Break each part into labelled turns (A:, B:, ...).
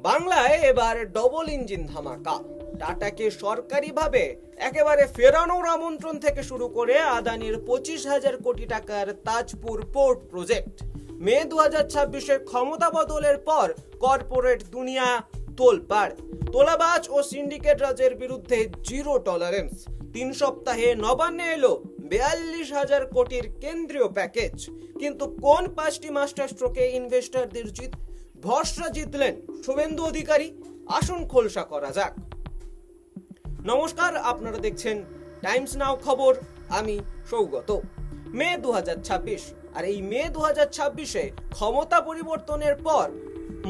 A: বাংলায় এবার double engine ধামাকা। টাটাকে সরকারিভাবে একেবারে ফেরানোর আমন্ত্রণ থেকে শুরু করে আদানির 25,000 কোটি টাকার তাজপুর পোর্ট প্রজেক্ট। মে 2026-এ ক্ষমতা বদলের পর কর্পোরেট দুনিয়া তোলপাড়। তোলাবাজ ও সিন্ডিকেট রাজের বিরুদ্ধে জিরো টলারেন্স। 3 সপ্তাহে নবান্নে এলো 42,000 কোটির কেন্দ্রীয় প্যাকেজ। কিন্তু কোন 5টি মাস্টার স্ট্রোকে ইনভেস্টরদের ভরসা জিতলেন শুভেন্দু অধিকারী? আসুন খোলসা করা যাক। নমস্কার, আপনারা দেখছেন টাইমস নাও খবর। আমি সৌগত। মে 2026, আর এই মে 2026-এ ক্ষমতা পরিবর্তনের পর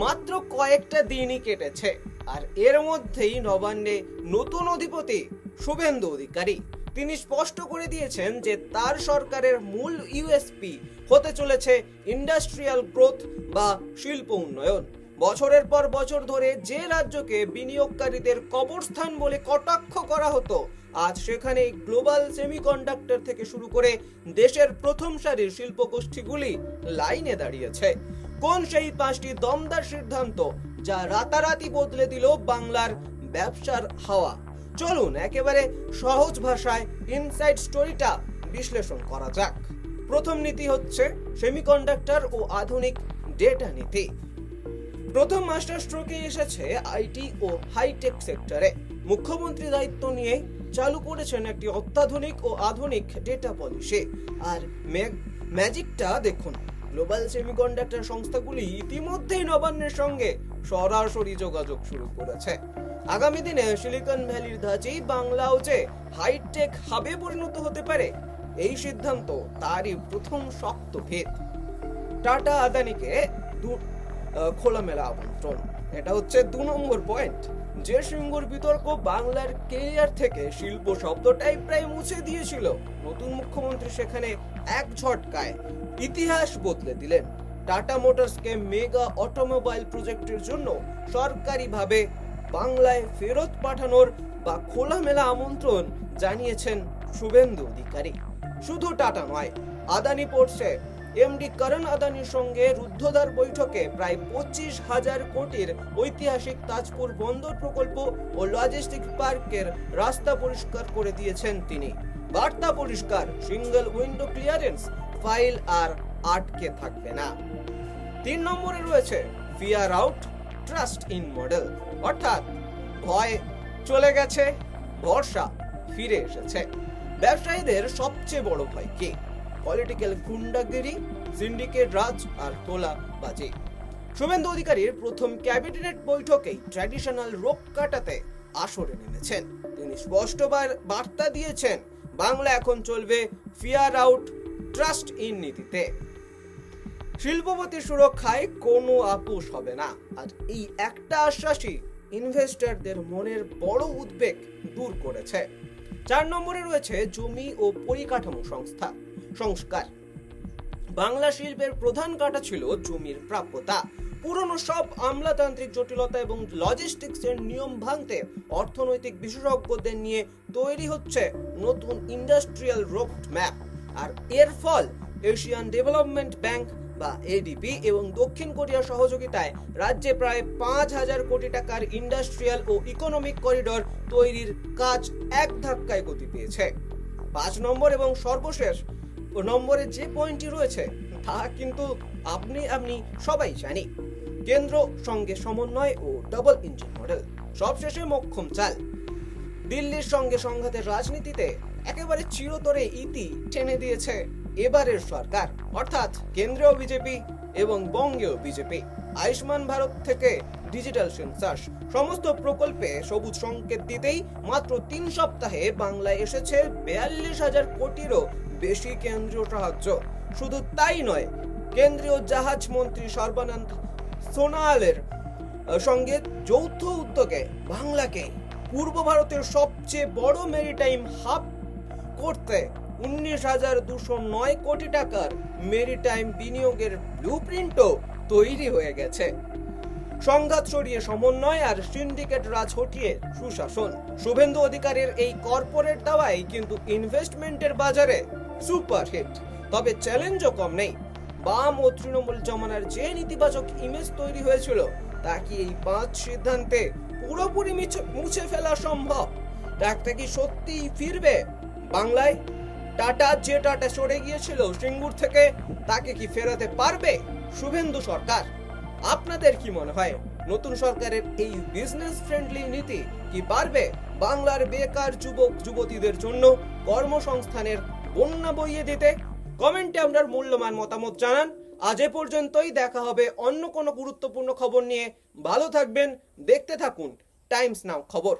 A: মাত্র কয়েকটা দিনই কেটেছে, আর এর মধ্যেই নবান্নে নতুন অধিপতি শুভেন্দু অধিকারী। তিনি স্পষ্ট করে দিয়েছেন যে তার সরকারের মূল ইউএসপি হতে চলেছে ইন্ডাস্ট্রিয়াল গ্রোথ বা শিল্প উন্নয়ন। বছরের পর বছর ধরে যে রাজ্যকে বিনিয়োগকারীদের কবরস্থান বলে কটাক্ষ করা হতো, আজ সেখানে গ্লোবাল সেমিকন্ডাক্টর থেকে শুরু করে দেশের প্রথম সারির শিল্পগোষ্ঠীগুলি লাইনে দাঁড়িয়েছে। কোন সেই 5টি দমদার সিদ্ধান্ত যা রাতারাতি বদলে দিল বাংলার ব্যবসার হাওয়া? চলুন একেবারে সহজ ভাষায় ইনসাইড স্টোরিটা বিশ্লেষণ করা যাক। প্রথম নীতি হচ্ছে সেমিকন্ডাক্টর ও আধুনিক ডেটা নীতি। প্রথম মাস্টার স্ট্রোকে এসেছে আইটি ও হাইটেক সেক্টরে। মুখ্যমন্ত্রী দায়িত্ব নিয়ে চালু করেছেন একটি অত্যাধুনিক ও আধুনিক ডেটা পলিসি। আর ম্যাজিকটা দেখুন, গ্লোবাল সেমিকন্ডাক্টর সংস্থাগুলি ইতিমধ্যেই নবান্নের সঙ্গে সরাসরি যোগাযোগ শুরু করেছে। আগামী দিনে সিলিকন ভ্যালির ধাঁচেই বাংলাও যে হাইটেক হাবে পরিণত হতে পারে, এই সিদ্ধান্ত তারই প্রথম শক্ত ভিত। টাটা আদানিকে খোলামেলা আমন্ত্রণ, এটা হচ্ছে 2 নম্বর পয়েন্ট। যে সিঙ্গুর বিতর্ক বাংলার কেরিয়ার থেকে শিল্প শব্দটাই প্রায় মুছে দিয়েছিল, নতুন মুখ্যমন্ত্রী সেখানে এক ঝটকায় ইতিহাস বদলে দিলেন। টাটা মোটরসকে মেগা অটোমোবাইল প্রজেক্টের জন্য সরকারিভাবে বাংলায় ফেরত পাঠানোর বা খোলামেলা আমন্ত্রণ জানিয়েছেন শুভেন্দু অধিকারী। শুধু টাটা নয়, আদানি পোর্টসে এমডি করণ আদানির সঙ্গে রুদ্ধদ্বার বৈঠকে প্রায় 25,000 কোটির ঐতিহাসিক তাজপুর বন্দর প্রকল্প ও লজিস্টিক্স পার্কের রাস্তা পরিষ্কার করে দিয়েছেন তিনি। বার্তা পরিষ্কার, সিঙ্গেল উইন্ডো ক্লিয়ারেন্স, ফাইল আর আটকে থাকবে না। 3 নম্বরে রয়েছে fear out, trust in model, অর্থাৎ ভয় চলে গেছে, ভরসা ফিরে এসেছে। ব্যবসায়ীদের সবচেয়ে বড় ভয় কি? পলিটিক্যাল গুন্ডাগিরি, সিন্ডিকেট রাজ আর তোলাবাজি। শুভেন্দু অধিকারীর প্রথম ক্যাবিনেট বৈঠকেই ট্র্যাডিশনাল রোগ কাটাতে আসরে নেমেছেন। তিনি স্পষ্ট বার্তা দিয়েছেন, বাংলা এখন চলবে ফিয়ার আউট, ট্রাস্ট ইন নীতিতে। শিল্পপতি সুরক্ষায় কোনো আপোষ হবে না। আর এই একটা আশ্বাসই ইনভেস্টরদের মনের বড় উদ্বেগ দূর করেছে। 4 নম্বরে রয়েছে জমি ও পরিকাঠামো সংস্কার। বাংলা শিল্পের প্রধান কাঁটা ছিল জমির প্রাপ্যতা। পুরনো সব আমলাতান্ত্রিক জটিলতা এবং লজিস্টিক্সের নিয়ম ভাঙতে অর্থনৈতিক বিশেষজ্ঞদের নিয়ে তৈরি হচ্ছে নতুন ইন্ডাস্ট্রিয়াল রোড ম্যাপ। আর এর ফল এশিয়ান ডেভেলপমেন্ট ব্যাংক বা এডিবি এবং দক্ষিণ কোরিয়ার সহযোগিতায় রাজ্যে প্রায় 5,000 কোটি টাকার ইন্ডাস্ট্রিয়াল ও ইকোনমিক করিডোর তৈরির কাজ এক ধাক্কায় গতি পেয়েছে। 5 নম্বর এবং সর্বশেষ নম্বরে যে পয়েন্টটি রয়েছে তা কিন্তু আপনি সবাই জানি, কেন্দ্র সঙ্গে সমন্বয় ও ডাবল ইঞ্জিন মডেল। সবশেষে মোক্ষম চাল। দিল্লির সঙ্গে সংঘাতের রাজনীতিতে একেবারে চিরতরে ইতি টেনে দিয়েছে এবারের সরকার, অর্থাৎ কেন্দ্রীয় বিজেপি এবং বঙ্গীয় বিজেপি। আয়ুষ্মান ভারত থেকে ডিজিটাল সেন্সাস, সমস্ত প্রকল্পে সবুজ সংকেত দিতেই মাত্র 3 সপ্তাহে বাংলায় এসেছে 42,000 কোটিরও বেশি কেন্দ্রীয় সাহায্য। শুধু তাই নয়, কেন্দ্রীয় জাহাজ মন্ত্রী সর্বানন্দ সোনোয়ালের সঙ্গে যৌথ উদ্যোগে বাংলাকে পূর্ব ভারতের সবচেয়ে বড় মেরিটাইম হাব করতে 19,209 কোটি টাকার মেরিটাইম বিনিয়োগের ব্লুপ্রিন্টও তৈরি হয়ে গেছে। সংঘাত সরিয়ে সমন্বয় আর সিন্ডিকেট রাজ হটিয়ে সুশাসন। শুভেন্দু অধিকারীর এই কর্পোরেট দাওয়াই কিন্তু ইনভেস্টমেন্টের বাজারে সুপারহিট। তবে চ্যালেঞ্জও কম নেই। বাম ও তৃণমূল জমানার যে নেতিবাচক ইমেজ তৈরি হয়েছিল তা কি এই 5 সিদ্ধান্তে পুরোপুরি মুছে ফেলা সম্ভব? টাটা কি সত্যিই ফিরবে বাংলায়? টাটা যে টাটা সরে গিয়েছিল সিঙ্গুর থেকে, তাকে কি ফেরাতে পারবে শুভেন্দু সরকার? আপনাদের কি মনে হয়, নতুন সরকারের এই বিজনেস ফ্রেন্ডলি নীতি কি পারবে বাংলার বেকার যুবক যুবতীদের জন্য কর্মসংস্থানের বন্যা বইয়ে দিতে? কমেন্টে আপনার মূল্যবান মতামত জানান। আজ এ পর্যন্তই, দেখা হবে অন্য কোনো গুরুত্বপূর্ণ খবর নিয়ে। ভালো থাকবেন, দেখতে থাকুন টাইমস নাও খবর।